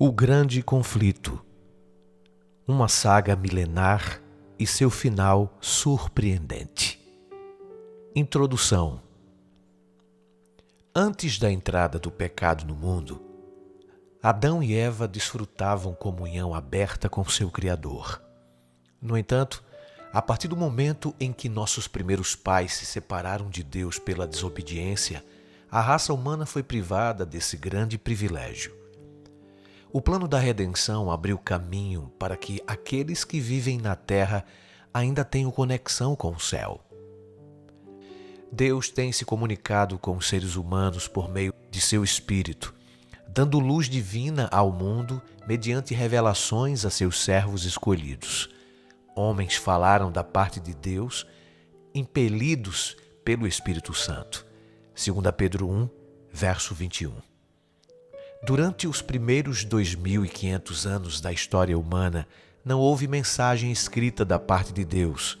O Grande Conflito, uma saga milenar e seu final surpreendente. Introdução. Antes da entrada do pecado no mundo, Adão e Eva desfrutavam comunhão aberta com seu Criador. No entanto, a partir do momento em que nossos primeiros pais se separaram de Deus pela desobediência, a raça humana foi privada desse grande privilégio. O plano da redenção abriu caminho para que aqueles que vivem na terra ainda tenham conexão com o céu. Deus tem se comunicado com os seres humanos por meio de seu Espírito, dando luz divina ao mundo mediante revelações a seus servos escolhidos. Homens falaram da parte de Deus, impelidos pelo Espírito Santo. 2 Pedro 1, verso 21. Durante os primeiros 2.500 anos da história humana, não houve mensagem escrita da parte de Deus.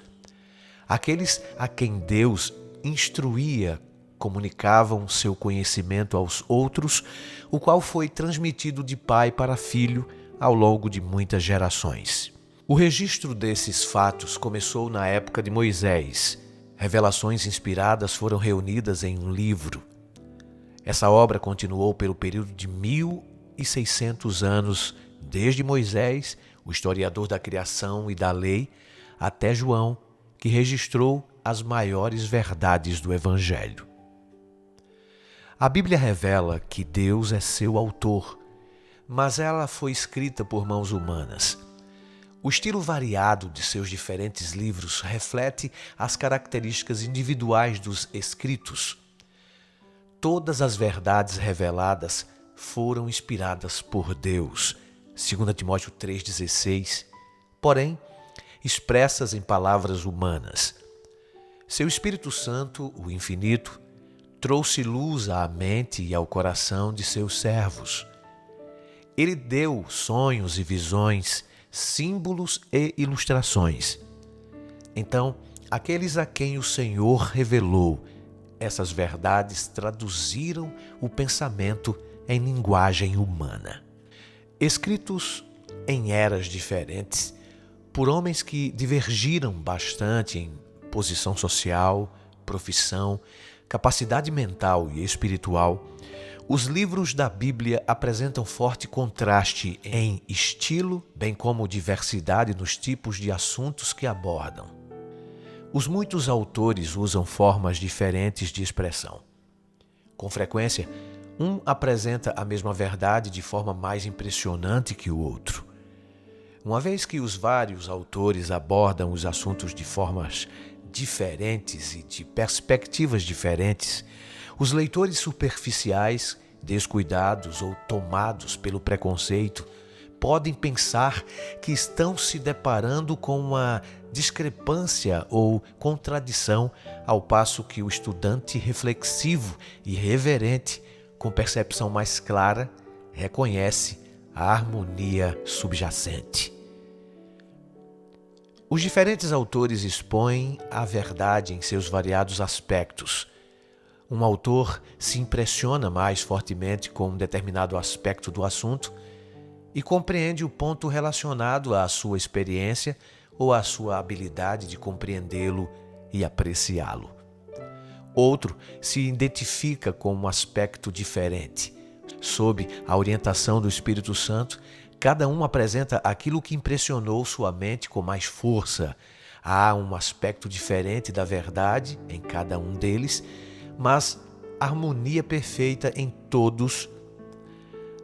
Aqueles a quem Deus instruía comunicavam seu conhecimento aos outros, o qual foi transmitido de pai para filho ao longo de muitas gerações. O registro desses fatos começou na época de Moisés. Revelações inspiradas foram reunidas em um livro. Essa obra continuou pelo período de 1.600 anos, desde Moisés, o historiador da criação e da lei, até João, que registrou as maiores verdades do Evangelho. A Bíblia revela que Deus é seu autor, mas ela foi escrita por mãos humanas. O estilo variado de seus diferentes livros reflete as características individuais dos escritos. Todas as verdades reveladas foram inspiradas por Deus, 2 Timóteo 3,16, porém, expressas em palavras humanas. Seu Espírito Santo, o Infinito, trouxe luz à mente e ao coração de seus servos. Ele deu sonhos e visões, símbolos e ilustrações. Então, aqueles a quem o Senhor revelou essas verdades traduziram o pensamento em linguagem humana. Escritos em eras diferentes, por homens que divergiram bastante em posição social, profissão, capacidade mental e espiritual, os livros da Bíblia apresentam forte contraste em estilo, bem como diversidade nos tipos de assuntos que abordam. Os muitos autores usam formas diferentes de expressão. Com frequência, um apresenta a mesma verdade de forma mais impressionante que o outro. Uma vez que os vários autores abordam os assuntos de formas diferentes e de perspectivas diferentes, os leitores superficiais, descuidados ou tomados pelo preconceito, podem pensar que estão se deparando com uma discrepância ou contradição, ao passo que o estudante reflexivo e reverente, com percepção mais clara, reconhece a harmonia subjacente. Os diferentes autores expõem a verdade em seus variados aspectos. Um autor se impressiona mais fortemente com um determinado aspecto do assunto e compreende o ponto relacionado à sua experiência ou à sua habilidade de compreendê-lo e apreciá-lo. Outro se identifica com um aspecto diferente. Sob a orientação do Espírito Santo, cada um apresenta aquilo que impressionou sua mente com mais força. Há um aspecto diferente da verdade em cada um deles, mas harmonia perfeita em todos.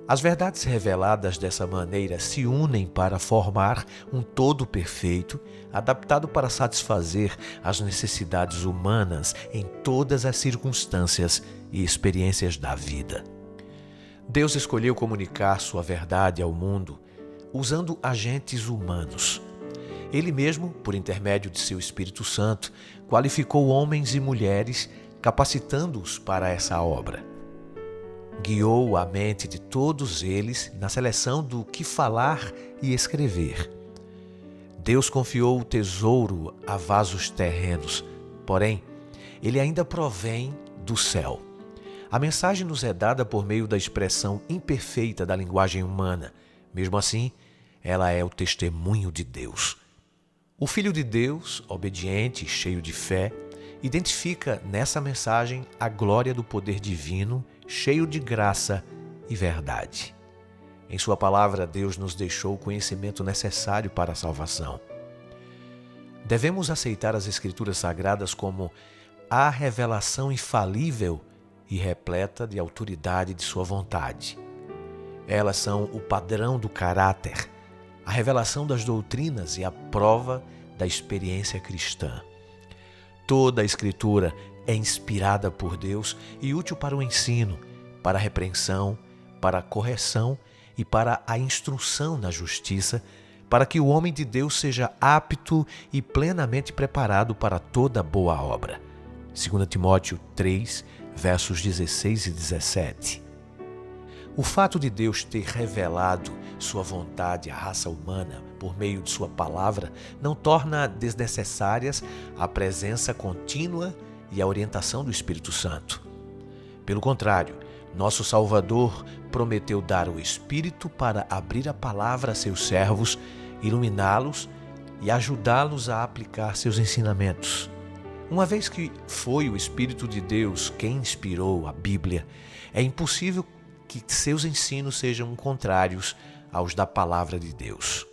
As verdades reveladas dessa maneira se unem para formar um todo perfeito, adaptado para satisfazer as necessidades humanas em todas as circunstâncias e experiências da vida. Deus escolheu comunicar sua verdade ao mundo usando agentes humanos. Ele mesmo, por intermédio de seu Espírito Santo, qualificou homens e mulheres, capacitando-os para essa obra. Guiou a mente de todos eles na seleção do que falar e escrever. Deus confiou o tesouro a vasos terrenos, porém, ele ainda provém do céu. A mensagem nos é dada por meio da expressão imperfeita da linguagem humana, Mesmo assim, ela é o testemunho de Deus. O Filho de Deus, obediente e cheio de fé, identifica nessa mensagem a glória do poder divino, cheio de graça e verdade. Em sua palavra, Deus nos deixou o conhecimento necessário para a salvação. Devemos aceitar as Escrituras Sagradas como a revelação infalível e repleta de autoridade de sua vontade. Elas são o padrão do caráter, a revelação das doutrinas e a prova da experiência cristã. Toda a Escritura é inspirada por Deus e útil para o ensino, para a repreensão, para a correção e para a instrução na justiça, para que o homem de Deus seja apto e plenamente preparado para toda boa obra. 2 Timóteo 3, versos 16 e 17. O fato de Deus ter revelado sua vontade à raça humana por meio de sua palavra não torna desnecessárias a presença contínua e a orientação do Espírito Santo. Pelo contrário, nosso Salvador prometeu dar o Espírito para abrir a palavra a seus servos, iluminá-los e ajudá-los a aplicar seus ensinamentos. Uma vez que foi o Espírito de Deus quem inspirou a Bíblia, é impossível que seus ensinos sejam contrários aos da palavra de Deus.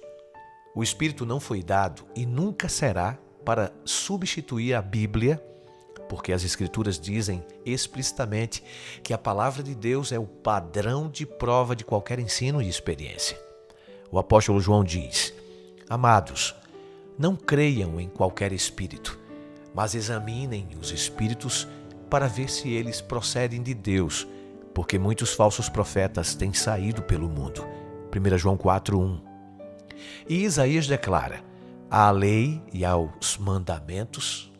O Espírito não foi dado e nunca será para substituir a Bíblia, porque as Escrituras dizem explicitamente que a palavra de Deus é o padrão de prova de qualquer ensino e experiência. O apóstolo João diz: Amados, não creiam em qualquer espírito, mas examinem os espíritos para ver se eles procedem de Deus, porque muitos falsos profetas têm saído pelo mundo. 1 João 4:1. E Isaías declara: à lei e aos mandamentos,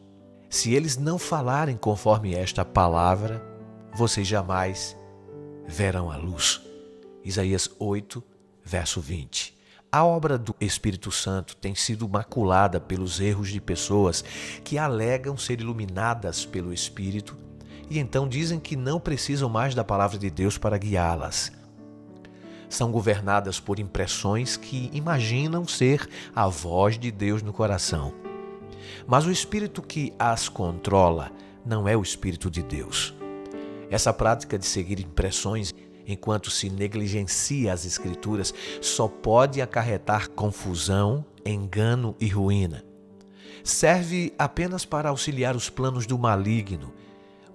se eles não falarem conforme esta palavra, vocês jamais verão a luz. Isaías 8, verso 20. A obra do Espírito Santo tem sido maculada pelos erros de pessoas que alegam ser iluminadas pelo Espírito e então dizem que não precisam mais da palavra de Deus para guiá-las. São governadas por impressões que imaginam ser a voz de Deus no coração. Mas o espírito que as controla não é o Espírito de Deus. Essa prática de seguir impressões enquanto se negligencia as Escrituras só pode acarretar confusão, engano e ruína. Serve apenas para auxiliar os planos do maligno,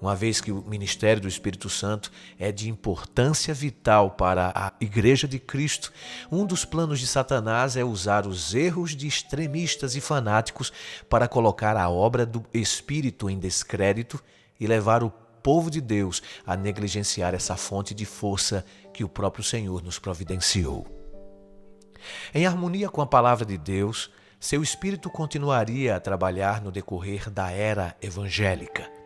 uma vez que o ministério do Espírito Santo é de importância vital para a Igreja de Cristo. Um dos planos de Satanás é usar os erros de extremistas e fanáticos para colocar a obra do Espírito em descrédito e levar o povo de Deus a negligenciar essa fonte de força que o próprio Senhor nos providenciou. Em harmonia com a palavra de Deus, seu Espírito continuaria a trabalhar no decorrer da era evangélica.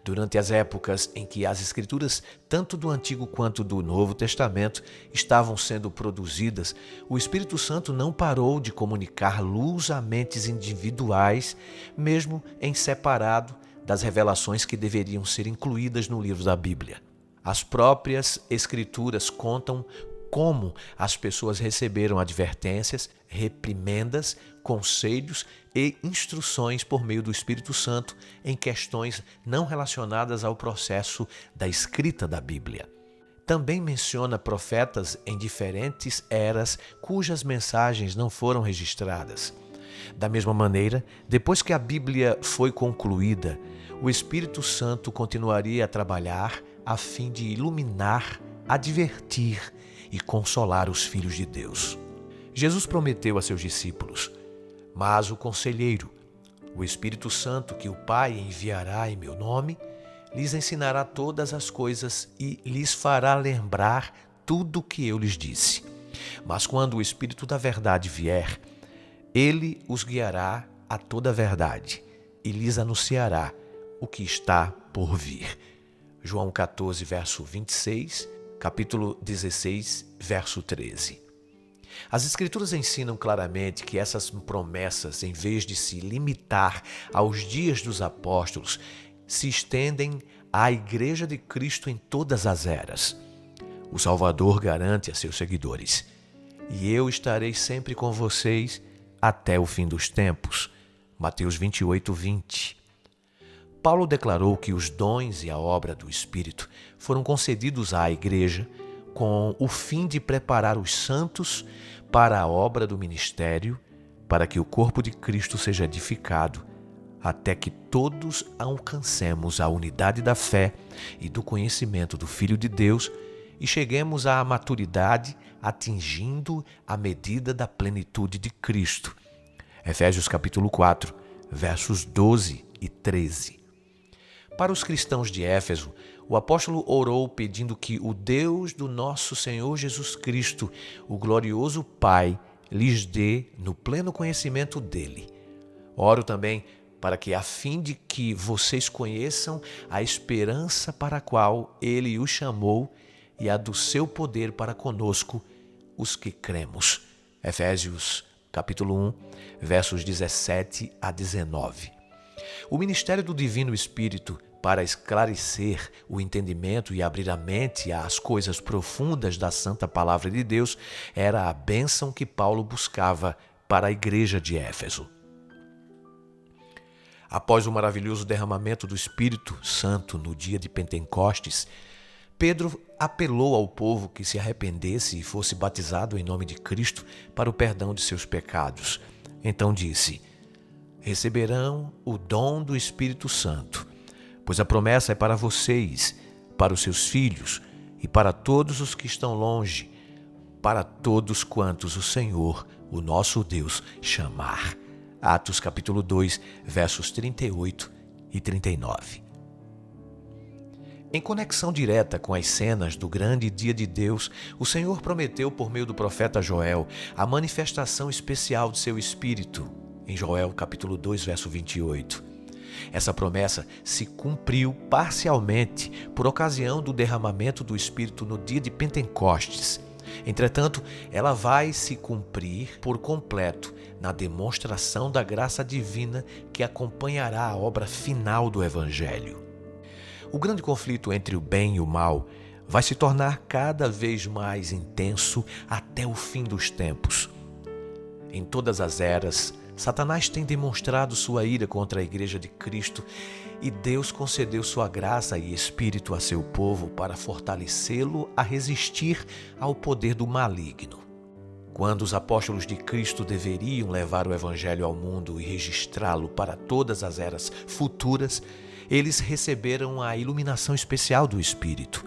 Durante as épocas em que as Escrituras, tanto do Antigo quanto do Novo Testamento, estavam sendo produzidas, o Espírito Santo não parou de comunicar luz a mentes individuais, mesmo em separado das revelações que deveriam ser incluídas no livro da Bíblia. As próprias Escrituras contam como as pessoas receberam advertências, reprimendas, conselhos e instruções por meio do Espírito Santo em questões não relacionadas ao processo da escrita da Bíblia. Também menciona profetas em diferentes eras cujas mensagens não foram registradas. Da mesma maneira, depois que a Bíblia foi concluída, o Espírito Santo continuaria a trabalhar a fim de iluminar, advertir e consolar os filhos de Deus. Jesus prometeu a seus discípulos: mas o Conselheiro, o Espírito Santo, que o Pai enviará em meu nome, lhes ensinará todas as coisas e lhes fará lembrar tudo o que eu lhes disse. Mas quando o Espírito da verdade vier, ele os guiará a toda a verdade e lhes anunciará o que está por vir. João 14, verso 26, capítulo 16, verso 13. As Escrituras ensinam claramente que essas promessas, em vez de se limitar aos dias dos apóstolos, se estendem à Igreja de Cristo em todas as eras. O Salvador garante a seus seguidores: e eu estarei sempre com vocês até o fim dos tempos. Mateus 28, 20. Paulo declarou que os dons e a obra do Espírito foram concedidos à igreja com o fim de preparar os santos para a obra do ministério, para que o corpo de Cristo seja edificado, até que todos alcancemos a unidade da fé e do conhecimento do Filho de Deus e cheguemos à maturidade, atingindo a medida da plenitude de Cristo. Efésios capítulo 4, versos 12 e 13. Para os cristãos de Éfeso, o apóstolo orou pedindo que o Deus do nosso Senhor Jesus Cristo, o glorioso Pai, lhes dê no pleno conhecimento dele. Oro também para que, a fim de que vocês conheçam a esperança para a qual ele os chamou e a do seu poder para conosco, os que cremos. Efésios capítulo 1, versos 17 a 19. O ministério do Divino Espírito, para esclarecer o entendimento e abrir a mente às coisas profundas da Santa Palavra de Deus, era a bênção que Paulo buscava para a igreja de Éfeso. Após o maravilhoso derramamento do Espírito Santo no dia de Pentecostes, Pedro apelou ao povo que se arrependesse e fosse batizado em nome de Cristo para o perdão de seus pecados. Então disse: receberão o dom do Espírito Santo, pois a promessa é para vocês, para os seus filhos e para todos os que estão longe, para todos quantos o Senhor, o nosso Deus, chamar. Atos capítulo 2, versos 38 e 39. Em conexão direta com as cenas do grande dia de Deus, o Senhor prometeu por meio do profeta Joel a manifestação especial de seu Espírito, em Joel capítulo 2, verso 28. Essa promessa se cumpriu parcialmente por ocasião do derramamento do Espírito no dia de Pentecostes. Entretanto, ela vai se cumprir por completo na demonstração da graça divina que acompanhará a obra final do Evangelho. O grande conflito entre o bem e o mal vai se tornar cada vez mais intenso até o fim dos tempos. Em todas as eras, Satanás tem demonstrado sua ira contra a Igreja de Cristo e Deus concedeu sua graça e Espírito a seu povo para fortalecê-lo a resistir ao poder do maligno. Quando os apóstolos de Cristo deveriam levar o Evangelho ao mundo e registrá-lo para todas as eras futuras, eles receberam a iluminação especial do Espírito.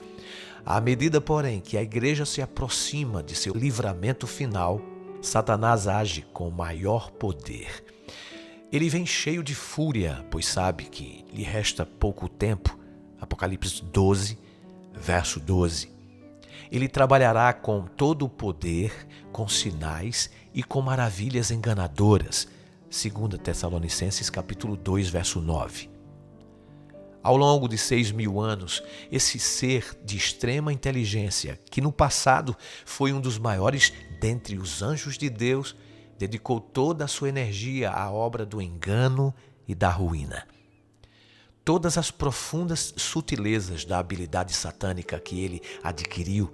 À medida, porém, que a Igreja se aproxima de seu livramento final, Satanás age com maior poder. Ele vem cheio de fúria, pois sabe que lhe resta pouco tempo. Apocalipse 12, verso 12. Ele trabalhará com todo o poder, com sinais e com maravilhas enganadoras. 2 Tessalonicenses capítulo 2, verso 9. Ao longo de 6.000 anos, esse ser de extrema inteligência, que no passado foi um dos maiores dentre os anjos de Deus, dedicou toda a sua energia à obra do engano e da ruína. Todas as profundas sutilezas da habilidade satânica que ele adquiriu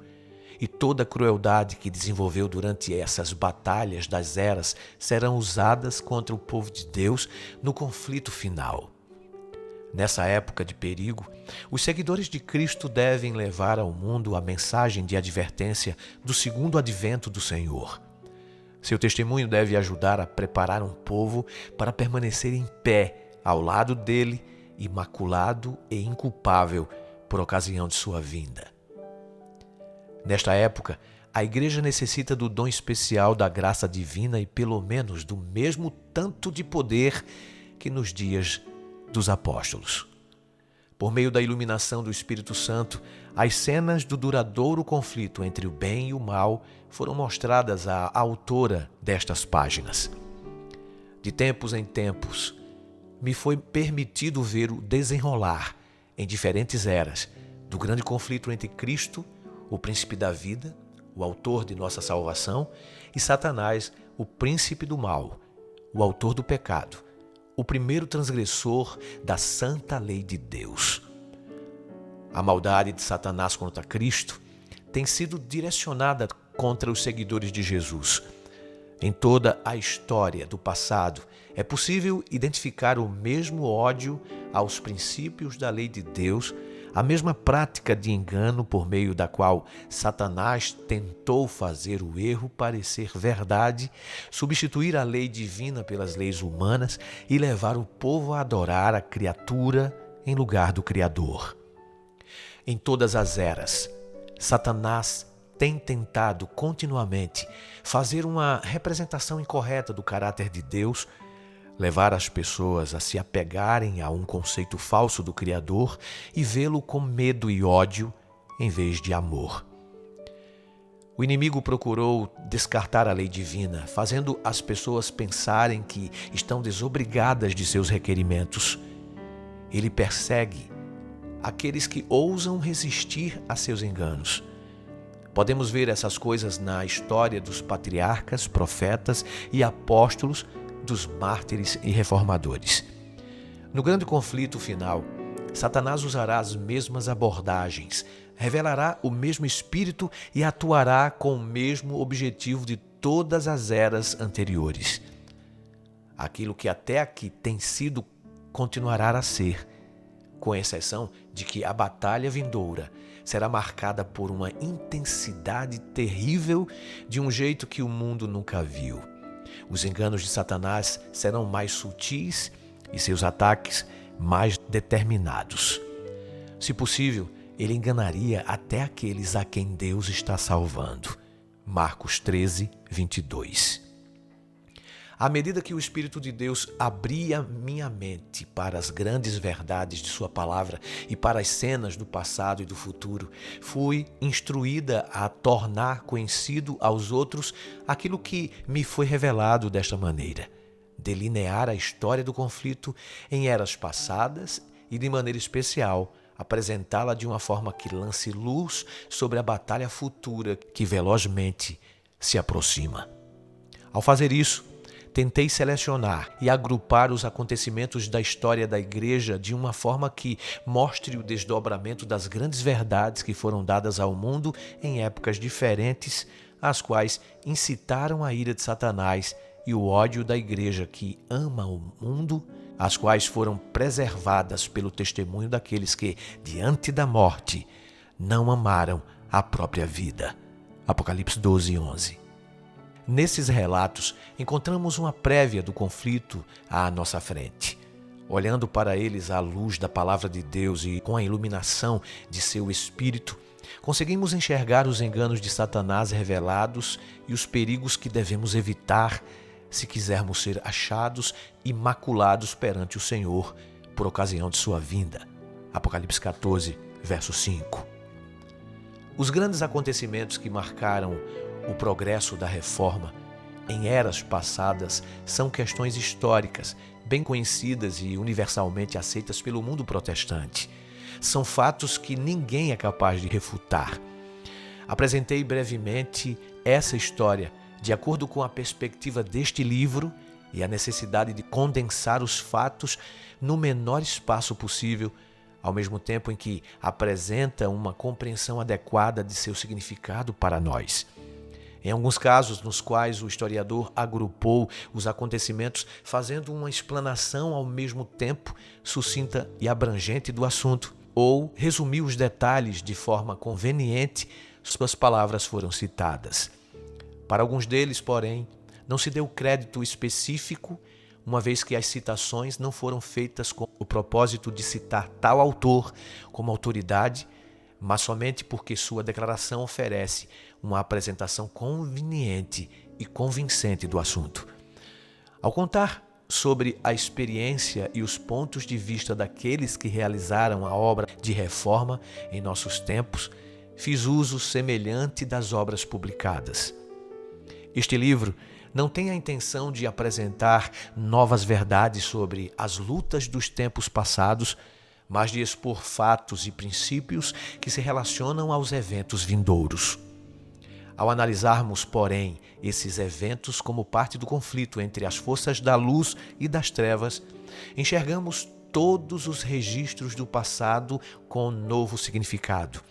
e toda a crueldade que desenvolveu durante essas batalhas das eras serão usadas contra o povo de Deus no conflito final. Nessa época de perigo, os seguidores de Cristo devem levar ao mundo a mensagem de advertência do segundo advento do Senhor. Seu testemunho deve ajudar a preparar um povo para permanecer em pé ao lado dele, imaculado e inculpável por ocasião de sua vinda. Nesta época, a Igreja necessita do dom especial da graça divina e pelo menos do mesmo tanto de poder que nos dias dos apóstolos. Por meio da iluminação do Espírito Santo, as cenas do duradouro conflito entre o bem e o mal foram mostradas à autora destas páginas. De tempos em tempos, me foi permitido ver o desenrolar, em diferentes eras, do grande conflito entre Cristo, o príncipe da vida, o autor de nossa salvação, e Satanás, o príncipe do mal, o autor do pecado, o primeiro transgressor da santa lei de Deus. A maldade de Satanás contra Cristo tem sido direcionada contra os seguidores de Jesus. Em toda a história do passado, é possível identificar o mesmo ódio aos princípios da lei de Deus, a mesma prática de engano por meio da qual Satanás tentou fazer o erro parecer verdade, substituir a lei divina pelas leis humanas e levar o povo a adorar a criatura em lugar do Criador. Em todas as eras, Satanás tem tentado continuamente fazer uma representação incorreta do caráter de Deus, levar as pessoas a se apegarem a um conceito falso do Criador e vê-lo com medo e ódio em vez de amor. O inimigo procurou descartar a lei divina, fazendo as pessoas pensarem que estão desobrigadas de seus requerimentos. Ele persegue aqueles que ousam resistir a seus enganos. Podemos ver essas coisas na história dos patriarcas, profetas e apóstolos, dos mártires e reformadores. No grande conflito final, Satanás usará as mesmas abordagens, revelará o mesmo espírito e atuará com o mesmo objetivo de todas as eras anteriores. Aquilo que até aqui tem sido, continuará a ser, com exceção de que a batalha vindoura será marcada por uma intensidade terrível de um jeito que o mundo nunca viu. Os enganos de Satanás serão mais sutis e seus ataques mais determinados. Se possível, ele enganaria até aqueles a quem Deus está salvando. Marcos 13, 22. À medida que o Espírito de Deus abria minha mente para as grandes verdades de sua palavra e para as cenas do passado e do futuro, fui instruída a tornar conhecido aos outros aquilo que me foi revelado desta maneira: delinear a história do conflito em eras passadas e, de maneira especial, apresentá-la de uma forma que lance luz sobre a batalha futura que velozmente se aproxima. Ao fazer isso, tentei selecionar e agrupar os acontecimentos da história da Igreja de uma forma que mostre o desdobramento das grandes verdades que foram dadas ao mundo em épocas diferentes, as quais incitaram a ira de Satanás e o ódio da Igreja que ama o mundo, as quais foram preservadas pelo testemunho daqueles que, diante da morte, não amaram a própria vida. Apocalipse 12, 11. Nesses relatos, encontramos uma prévia do conflito à nossa frente. Olhando para eles à luz da palavra de Deus e com a iluminação de seu Espírito, conseguimos enxergar os enganos de Satanás revelados e os perigos que devemos evitar se quisermos ser achados imaculados perante o Senhor por ocasião de sua vinda. Apocalipse 14, verso 5. Os grandes acontecimentos que marcaram o progresso da reforma em eras passadas são questões históricas, bem conhecidas e universalmente aceitas pelo mundo protestante. São fatos que ninguém é capaz de refutar. Apresentei brevemente essa história de acordo com a perspectiva deste livro e a necessidade de condensar os fatos no menor espaço possível, ao mesmo tempo em que apresenta uma compreensão adequada de seu significado para nós. Em alguns casos, nos quais o historiador agrupou os acontecimentos, fazendo uma explanação ao mesmo tempo sucinta e abrangente do assunto, ou resumiu os detalhes de forma conveniente, suas palavras foram citadas. Para alguns deles, porém, não se deu crédito específico, uma vez que as citações não foram feitas com o propósito de citar tal autor como autoridade, mas somente porque sua declaração oferece uma apresentação conveniente e convincente do assunto. Ao contar sobre a experiência e os pontos de vista daqueles que realizaram a obra de reforma em nossos tempos, fiz uso semelhante das obras publicadas. Este livro não tem a intenção de apresentar novas verdades sobre as lutas dos tempos passados, mas de expor fatos e princípios que se relacionam aos eventos vindouros. Ao analisarmos, porém, esses eventos como parte do conflito entre as forças da luz e das trevas, enxergamos todos os registros do passado com novo significado.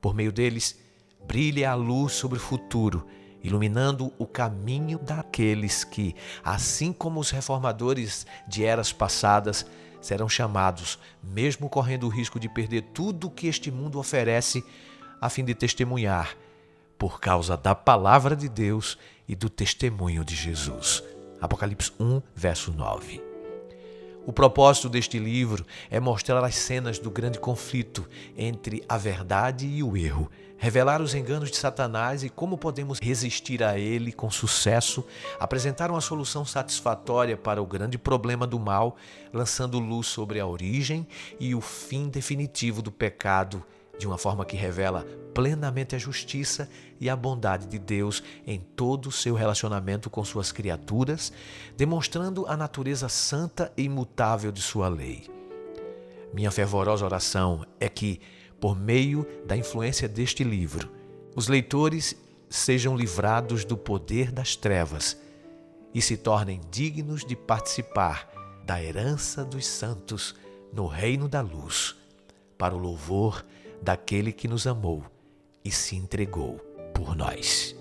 Por meio deles, Brilhe a luz sobre o futuro, iluminando o caminho daqueles que, assim como os reformadores de eras passadas, serão chamados, mesmo correndo o risco de perder tudo o que este mundo oferece, a fim de testemunhar, por causa da palavra de Deus e do testemunho de Jesus. Apocalipse 1, verso 9. O propósito deste livro é mostrar as cenas do grande conflito entre a verdade e o erro, revelar os enganos de Satanás e como podemos resistir a ele com sucesso, apresentar uma solução satisfatória para o grande problema do mal, lançando luz sobre a origem e o fim definitivo do pecado, de uma forma que revela plenamente a justiça e a bondade de Deus em todo o seu relacionamento com suas criaturas, demonstrando a natureza santa e imutável de sua lei. Minha fervorosa oração é que, por meio da influência deste livro, os leitores sejam livrados do poder das trevas e se tornem dignos de participar da herança dos santos no reino da luz, para o louvor daquele que nos amou e se entregou por nós.